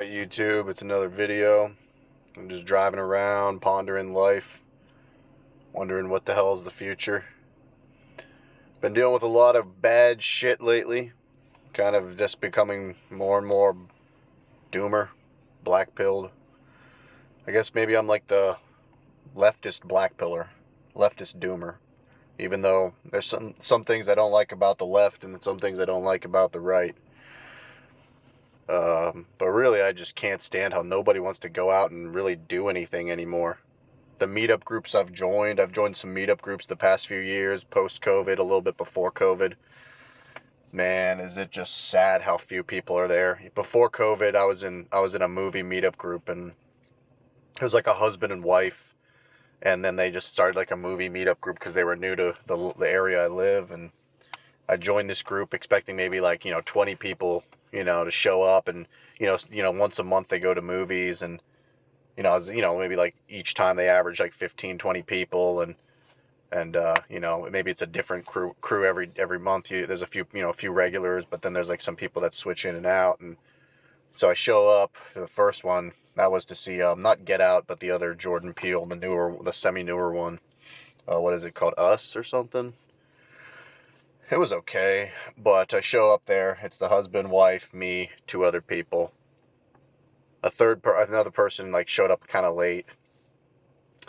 YouTube, it's another video. I'm just driving around, pondering life, wondering what the hell is the future. Been dealing with a lot of bad shit lately, kind of just becoming more and more doomer, black pilled. I guess maybe I'm like the leftist black pillar, leftist doomer. Even though there's some things I don't like about the left and some things I don't like about the right. But really, I just can't stand how nobody wants to go out and really do anything anymore. The meetup groups I've joined some meetup groups the past few years, post-COVID, a little bit before COVID. Man, is it just sad how few people are there. Before COVID, I was in a movie meetup group, and it was like a husband and wife, and then they just started like a movie meetup group because they were new to the area I live, and I joined this group expecting maybe like 20 people to show up, and once a month they go to movies, and maybe like each time they average like 15, 20 people, and maybe it's a different crew every month. There's a few regulars, but then there's like some people that switch in and out, and so I show up for the first one. That was to see not Get Out, but the other Jordan Peele, the semi-newer one. What is it called? Us or something? It was okay, but I show up there. It's the husband, wife, me, two other people. Another person like showed up kind of late.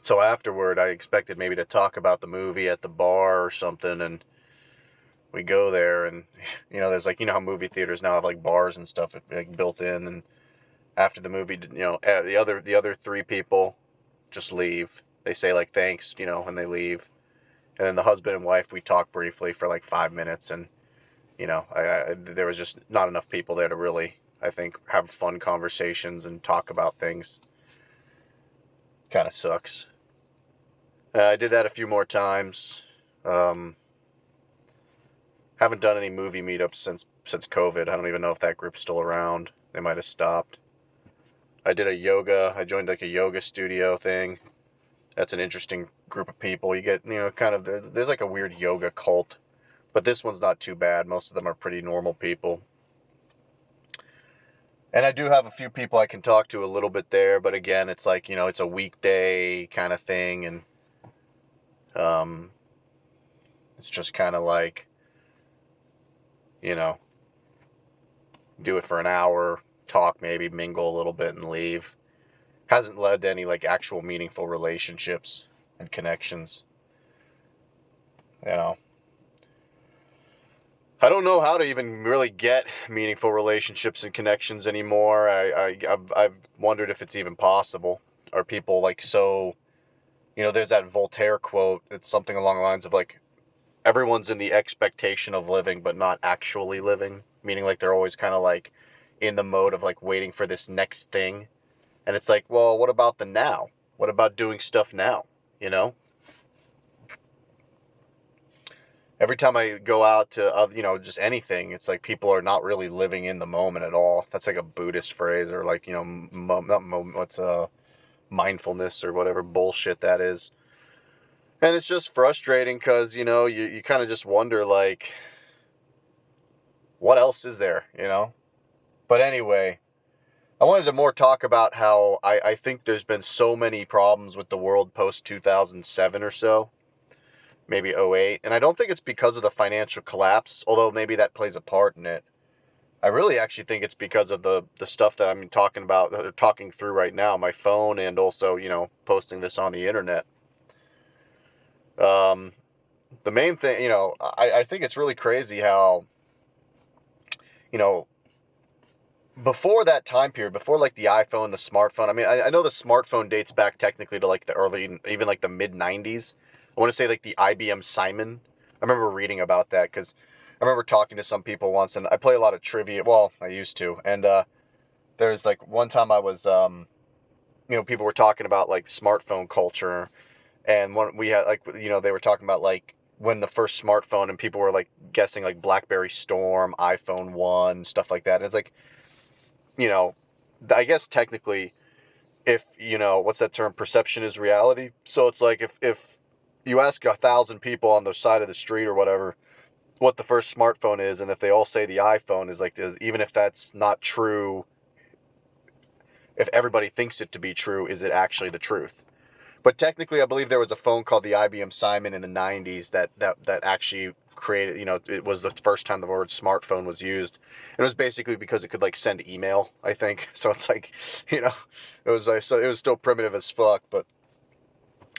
So afterward, I expected maybe to talk about the movie at the bar or something, and we go there, and there's like how movie theaters now have like bars and stuff like built in, and after the movie, the other three people just leave. They say like thanks, and they leave. And then the husband and wife, we talk briefly for like 5 minutes, and there was just not enough people there to really, I think, have fun conversations and talk about things. Kind of sucks. I did that a few more times. Um, haven't done any movie meetups since COVID. I don't even know if that group's still around. They might have stopped. I joined like a yoga studio thing. That's an interesting group of people. You get, kind of, there's like a weird yoga cult, but this one's not too bad. Most of them are pretty normal people. And I do have a few people I can talk to a little bit there, but again, it's like, it's a weekday kind of thing, and um, it's just kind of like, you know, do it for an hour, talk maybe, mingle a little bit, and leave. Hasn't led to any like actual meaningful relationships and connections. You know, I don't know how to even really get meaningful relationships and connections anymore. I've wondered if it's even possible. Are people like so? There's that Voltaire quote. It's something along the lines of like, everyone's in the expectation of living, but not actually living. Meaning like they're always kind of like in the mode of like waiting for this next thing. And it's like, well, what about the now? What about doing stuff now? You know? Every time I go out to, just anything, it's like people are not really living in the moment at all. That's like a Buddhist phrase, or like, mindfulness or whatever bullshit that is. And it's just frustrating because, you kind of just wonder, like, what else is there? But anyway, I wanted to more talk about how I think there's been so many problems with the world post 2007 or so. Maybe '08, and I don't think it's because of the financial collapse, although maybe that plays a part in it. I really actually think it's because of the stuff that I'm talking about, or talking through right now, my phone, and also, posting this on the internet. Um, the main thing, I think it's really crazy how, you know, before that time period, before like the iPhone, the smartphone, I mean, I know the smartphone dates back technically to like the early, even like the mid 90s. I want to say like the IBM Simon. I remember reading about that because I remember talking to some people once, and I play a lot of trivia. Well, I used to. And there's like one time I was, people were talking about like smartphone culture. And we had like, they were talking about like when the first smartphone, and people were like guessing like BlackBerry Storm, iPhone 1, stuff like that. And it's like, you know, I guess technically, if, what's that term? Perception is reality. So it's like if you ask 1,000 people on the side of the street or whatever what the first smartphone is, and if they all say the iPhone is like, even if that's not true, if everybody thinks it to be true, is it actually the truth? But technically, I believe there was a phone called the IBM Simon in the 90s that actually created, it was the first time the word smartphone was used. And it was basically because it could like send email, I think. So it's like, it was like, so it was still primitive as fuck, but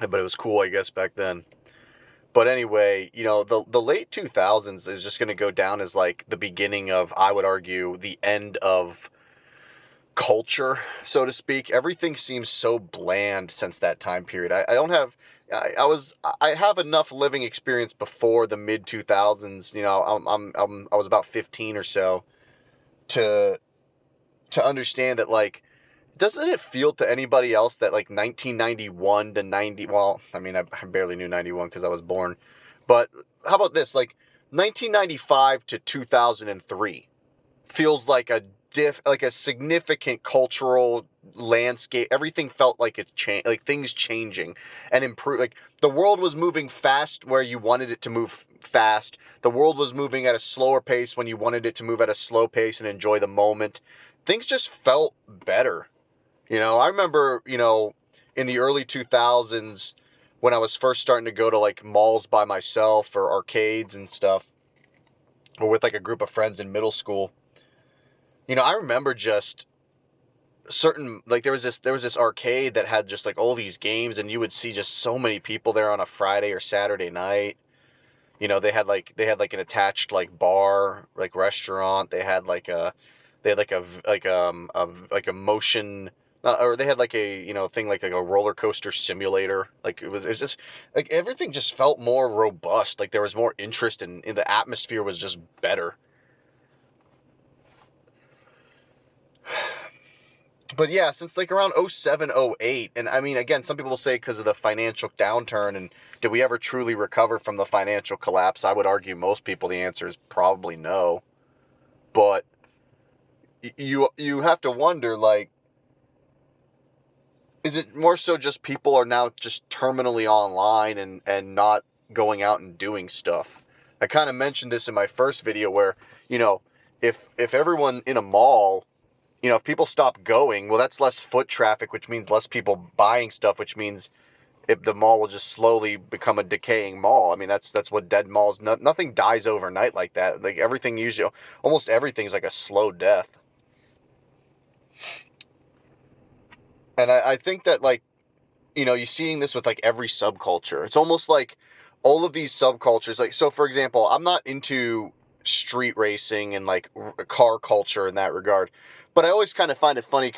it was cool, I guess, back then. But anyway, the late 2000s is just going to go down as like the beginning of, I would argue, the end of culture, so to speak. Everything seems so bland since that time period. I don't have, I have enough living experience before the mid 2000s. I was about 15 or so to understand that, like, doesn't it feel to anybody else that like 1991 to 90, well, I mean, I barely knew 91 because I was born, but how about this, like 1995 to 2003 feels like like a significant cultural landscape. Everything felt like it changed, like things changing and improve. Like the world was moving fast where you wanted it to move fast. The world was moving at a slower pace when you wanted it to move at a slow pace and enjoy the moment. Things just felt better. I remember, in the early 2000s when I was first starting to go to like malls by myself or arcades and stuff, or with like a group of friends in middle school. I remember just certain, like there was this arcade that had just like all these games, and you would see just so many people there on a Friday or Saturday night. They had like an attached like bar, like restaurant. They had like a motion, or they had like a thing like a roller coaster simulator. Like it was just like everything just felt more robust. Like there was more interest in the atmosphere was just better. But yeah, since like around 07, 08, and I mean, again, some people will say because of the financial downturn, and did we ever truly recover from the financial collapse? I would argue most people, the answer is probably no. But you have to wonder, like, is it more so just people are now just terminally online and not going out and doing stuff? I kind of mentioned this in my first video where, if everyone in a mall, if people stop going, well, that's less foot traffic, which means less people buying stuff, which means the mall will just slowly become a decaying mall. I mean, that's what dead malls, nothing dies overnight like that. Like everything usually, almost everything's like a slow death. And I think that, like, you're seeing this with like every subculture. It's almost like all of these subcultures, like, so for example, I'm not into street racing and like car culture in that regard, but I always kind of find it funny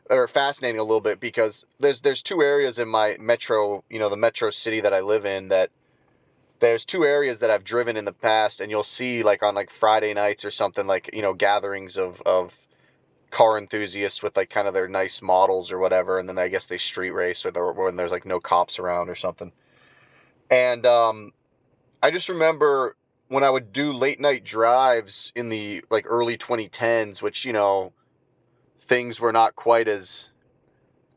or fascinating a little bit, because there's two areas in my metro, the metro city that I live in, that there's two areas that I've driven in the past, and you'll see like on like Friday nights or something, like, gatherings of car enthusiasts with like kind of their nice models or whatever, and then I guess they street race, or when there's like no cops around or something. And I just remember when I would do late night drives in the like early 2010s, which, things were not quite as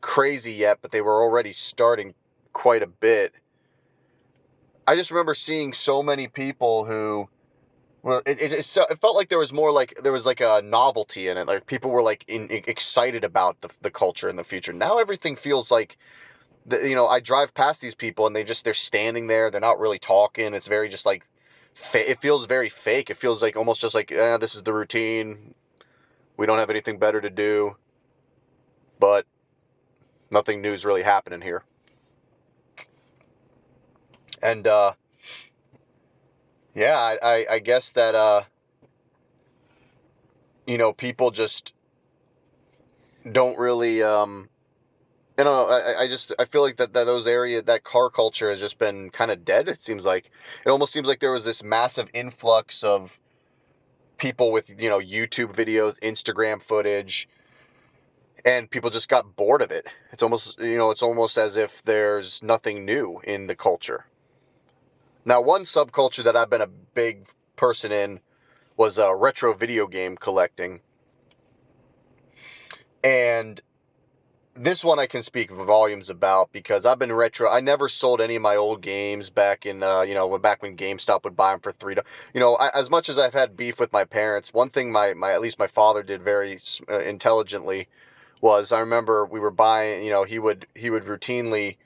crazy yet, but they were already starting quite a bit. I just remember seeing so many people who, well, it felt like there was more, like there was like a novelty in it. Like people were like excited about the culture in the future. Now everything feels like, I drive past these people and they're standing there. They're not really talking. It's very just like, it feels very fake. It feels like almost just like, this is the routine. We don't have anything better to do. But nothing new is really happening here. And, yeah, I guess that, people just don't really, I don't know, I feel like that that car culture has just been kind of dead. It seems like, it almost seems like there was this massive influx of people with, YouTube videos, Instagram footage, and people just got bored of it. It's almost as if there's nothing new in the culture. Now, one subculture that I've been a big person in was retro video game collecting. And this one I can speak volumes about, because I've been retro. I never sold any of my old games back in, back when GameStop would buy them for $3. As much as I've had beef with my parents, one thing at least my father did very intelligently was I remember we were buying, he would routinely,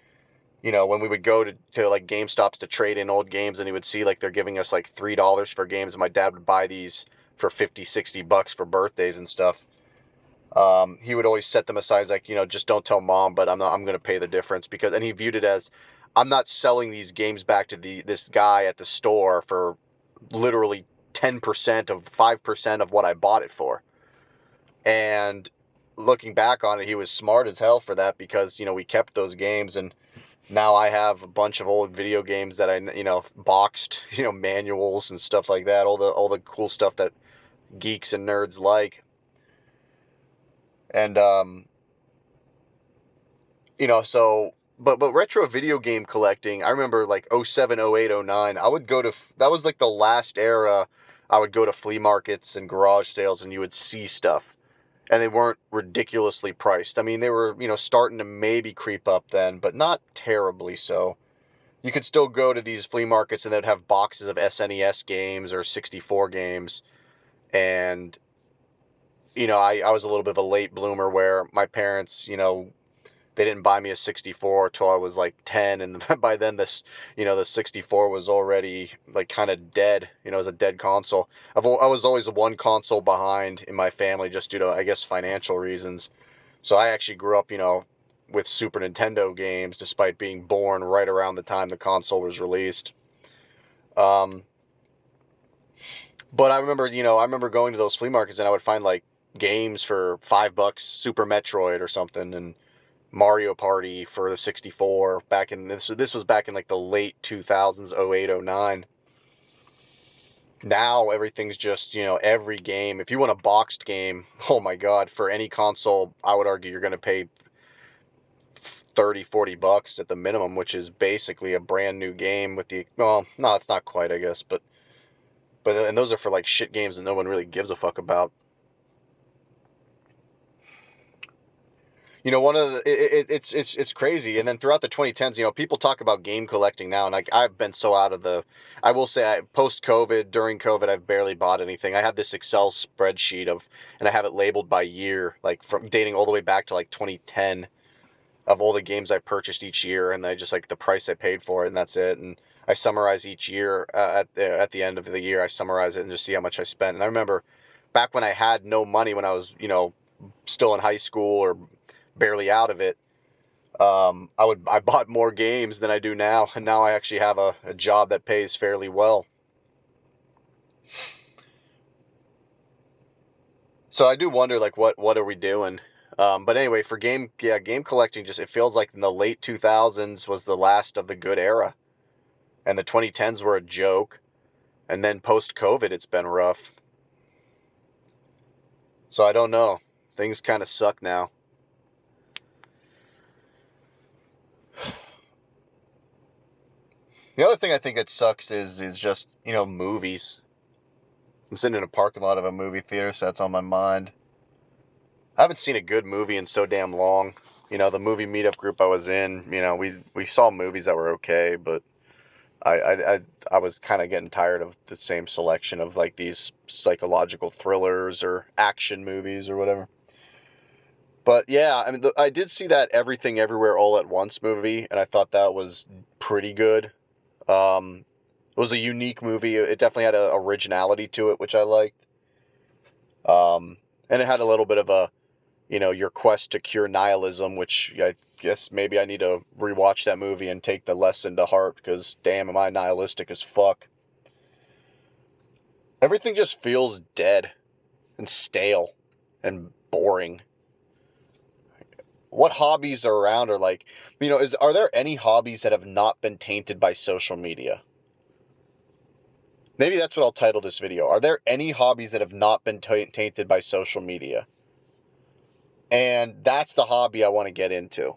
when we would go to like GameStops to trade in old games, and he would see like they're giving us like $3 for games, and my dad would buy these for 50, $60 for birthdays and stuff. He would always set them aside, like, just don't tell mom, but I'm going to pay the difference, and he viewed it as, I'm not selling these games back to this guy at the store for literally 10% of 5% of what I bought it for. And looking back on it, he was smart as hell for that, because, we kept those games, and now I have a bunch of old video games that I, boxed, manuals and stuff like that, all the cool stuff that geeks and nerds like. And so but retro video game collecting, I remember like 07, 08, 09, I would go to, that was like the last era I would go to flea markets and garage sales, and you would see stuff, and they weren't ridiculously priced. I mean, they were, starting to maybe creep up then, but not terribly so. You could still go to these flea markets, and they'd have boxes of SNES games or 64 games. And, I was a little bit of a late bloomer, where my parents, they didn't buy me a 64 till I was like 10. And by then the 64 was already like kind of dead. It was a dead console. I was always one console behind in my family, just due to, I guess, financial reasons. So I actually grew up, with Super Nintendo games, despite being born right around the time the console was released. But I remember going to those flea markets, and I would find like games for $5, Super Metroid or something, and Mario Party for the 64 back in this was back in like the late 2000s, 08, 09. Now everything's just, every game. If you want a boxed game, oh my God, for any console, I would argue you're going to pay 30, $40 at the minimum, which is basically a brand new game with well, no, it's not quite, I guess, but and those are for like shit games that no one really gives a fuck about. One of the it's crazy. And then throughout the 2010s, people talk about game collecting now, and I've been so out of the. I will say, post COVID, during COVID, I've barely bought anything. I have this Excel spreadsheet and I have it labeled by year, like from dating all the way back to like 2010, of all the games I purchased each year, and I just like the price I paid for it, and that's it. And I summarize each year, at the end of the year. I summarize it and just see how much I spent. And I remember back when I had no money, when I was still in high school or barely out of it, I bought more games than I do now, and now I actually have a job that pays fairly well. So I do wonder, like, what are we doing? But anyway, for game collecting, just, it feels like in the late 2000s was the last of the good era, and the 2010s were a joke, and then post COVID it's been rough. So I don't know. Things kind of suck now. The other thing I think that sucks is just, movies. I'm sitting in a parking lot of a movie theater, so that's on my mind. I haven't seen a good movie in so damn long. The movie meetup group I was in, we saw movies that were okay, but I was kind of getting tired of the same selection of like these psychological thrillers or action movies or whatever. But yeah, I mean, I did see that Everything Everywhere All at Once movie, and I thought that was pretty good. It was a unique movie. It definitely had an originality to it, which I liked. And it had a little bit of a, your quest to cure nihilism, which I guess maybe I need to rewatch that movie and take the lesson to heart, because damn, am I nihilistic as fuck. Everything just feels dead and stale and boring. What hobbies are around are like, are there any hobbies that have not been tainted by social media? Maybe that's what I'll title this video. Are there any hobbies that have not been tainted by social media? And that's the hobby I want to get into.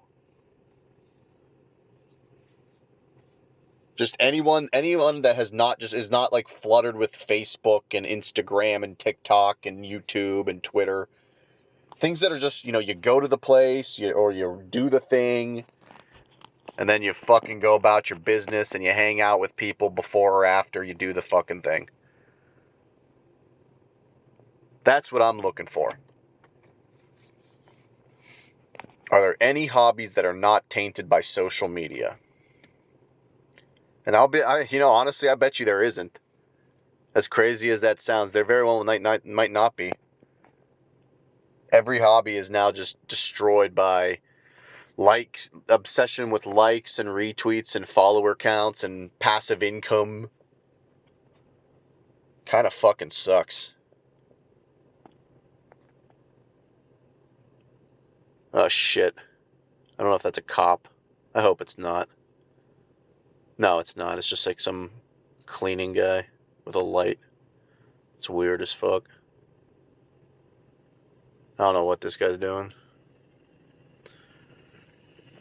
Just anyone that has not, just is not like fluttered with Facebook and Instagram and TikTok and YouTube and Twitter. Things that are just, you go to the place, or you do the thing, and then you fucking go about your business, and you hang out with people before or after you do the fucking thing. That's what I'm looking for. Are there any hobbies that are not tainted by social media? And honestly, I bet you there isn't. As crazy as that sounds, there very well might not be. Every hobby is now just destroyed by likes, obsession with likes and retweets and follower counts and passive income. Kind of fucking sucks. Oh shit. I don't know if that's a cop. I hope it's not. No, it's not. It's just like some cleaning guy with a light. It's weird as fuck. I don't know what this guy's doing.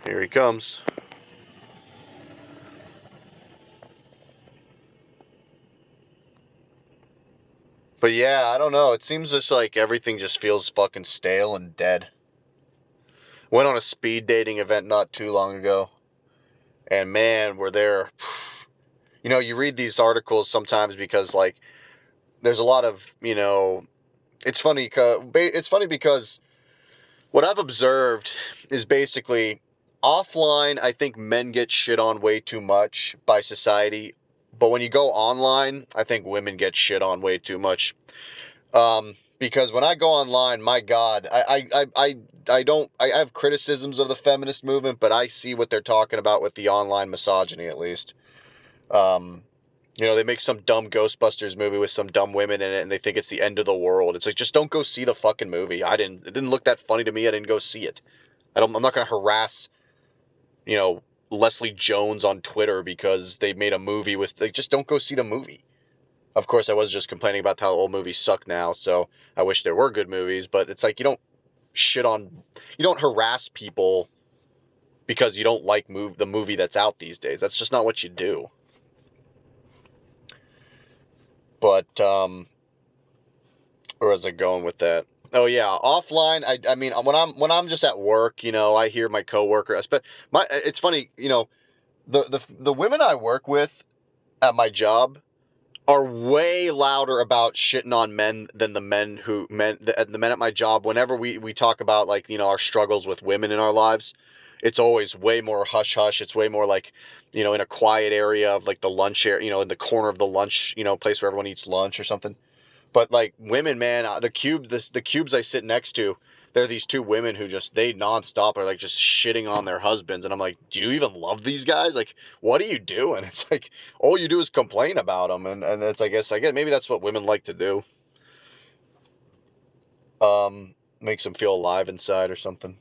Here he comes. But yeah, I don't know. It seems just like everything just feels fucking stale and dead. Went on a speed dating event not too long ago. And man, we're there. You read these articles sometimes because like there's a lot of, it's funny because what I've observed is basically offline, I think men get shit on way too much by society. But when you go online, I think women get shit on way too much. Because when I go online, my God, I have criticisms of the feminist movement, but I see what they're talking about with the online misogyny, at least. Um, they make some dumb Ghostbusters movie with some dumb women in it, and they think it's the end of the world. It's like, just don't go see the fucking movie. It didn't look that funny to me. I didn't go see it. I'm not gonna harass, you know, Leslie Jones on Twitter because they made a movie with, like, just don't go see the movie. Of course, I was just complaining about how old movies suck now, so I wish there were good movies, but it's like, you don't harass people because you don't like the movie that's out these days. That's just not what you do. But, where was I going with that? Oh yeah, offline. I mean, when I'm just at work, I hear my coworker. It's funny, the women I work with at my job are way louder about shitting on men than the men at my job. Whenever we talk about, like, our struggles with women in our lives, it's always way more hush hush. It's way more like, in a quiet area of like the lunch area, in the corner of the lunch, place where everyone eats lunch or something. But like women, man, the cubes I sit next to, there are these two women who they nonstop are like just shitting on their husbands, and I'm like, do you even love these guys? Like, what are you doing? It's like all you do is complain about them, and it's I guess maybe that's what women like to do. Makes them feel alive inside or something.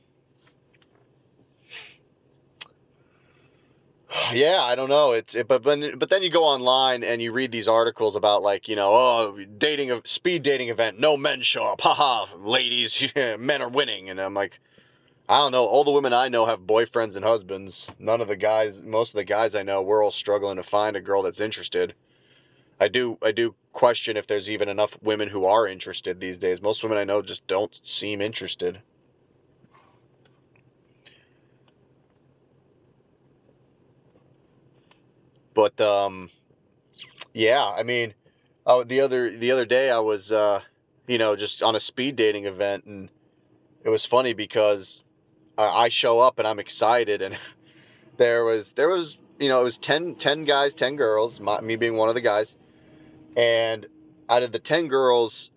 Yeah, I don't know. But then you go online and you read these articles about, like, speed dating event, no men show up, haha, ladies, men are winning, and I'm like, I don't know. All the women I know have boyfriends and husbands. Most of the guys I know, we're all struggling to find a girl that's interested. I do question if there's even enough women who are interested these days. Most women I know just don't seem interested. But yeah, I mean, the other day I was just on a speed dating event, and it was funny because I show up and I'm excited, and there was it was 10 guys, 10 girls, me being one of the guys, and out of the 10 girls,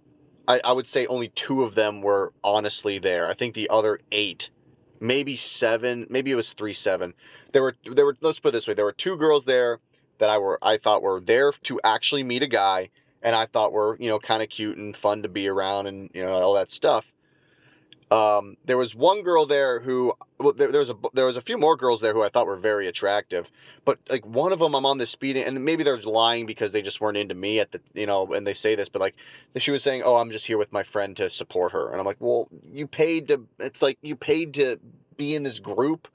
I would say only two of them were honestly there. I think the other eight, maybe seven, maybe it was 3-7. There were let's put it this way, there were two girls there that I thought were there to actually meet a guy, and I thought were, kind of cute and fun to be around, and all that stuff. There was one girl there who, well, there was a few more girls there who I thought were very attractive, but like one of them, I'm on this speeding, and maybe they're lying because they just weren't into me at the, and they say this, but like she was saying, oh, I'm just here with my friend to support her, and I'm like, well, it's like you paid to be in this group.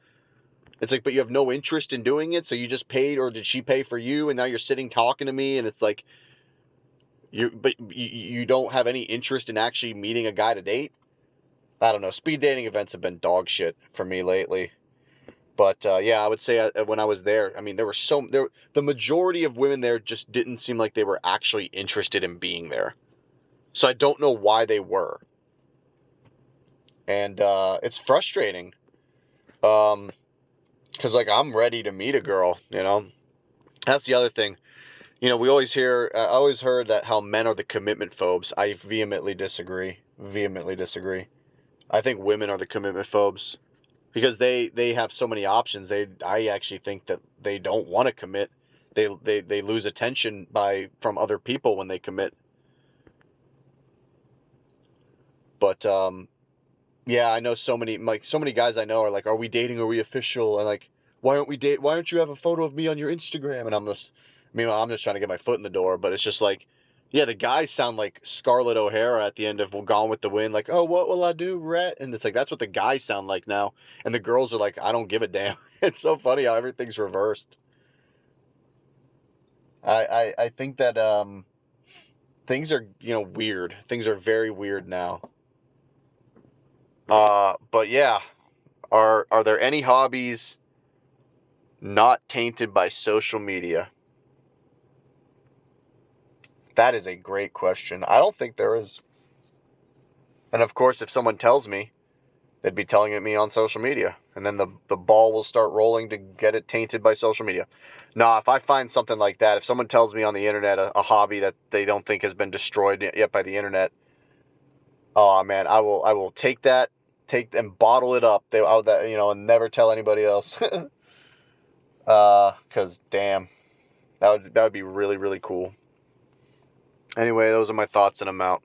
It's like, but you have no interest in doing it, so you just paid, or did she pay for you, and now you're sitting talking to me, and it's like you don't have any interest in actually meeting a guy to date. I don't know. Speed dating events have been dog shit for me lately. But yeah, I would say when I was there, I mean, the majority of women there just didn't seem like they were actually interested in being there. So I don't know why they were. And it's frustrating. Because, like, I'm ready to meet a girl, you know? That's the other thing. You know, we always hear, I always heard that how men are the commitment phobes. I vehemently disagree. Vehemently disagree. I think women are the commitment phobes because they have so many options. I actually think that they don't want to commit. They lose attention from other people when they commit. But yeah, I know so many guys I know are like, "Are we dating? Are we official?" And like, "Why aren't we date? Why don't you have a photo of me on your Instagram?" And I'm just trying to get my foot in the door. But it's just like, yeah, the guys sound like Scarlett O'Hara at the end of Gone with the Wind, like, "Oh, what will I do, Rhett?" And it's like that's what the guys sound like now, and the girls are like, "I don't give a damn." It's so funny how everything's reversed. I think that things are weird. Things are very weird now. But yeah, are there any hobbies not tainted by social media? That is a great question. I don't think there is. And of course, if someone tells me, they'd be telling it me on social media. And then the ball will start rolling to get it tainted by social media. Nah, if I find something like that, if someone tells me on the internet a hobby that they don't think has been destroyed yet by the internet, oh man, I will take and bottle it up. And never tell anybody else. Cause damn, that would be really really cool. Anyway, those are my thoughts, and I'm out.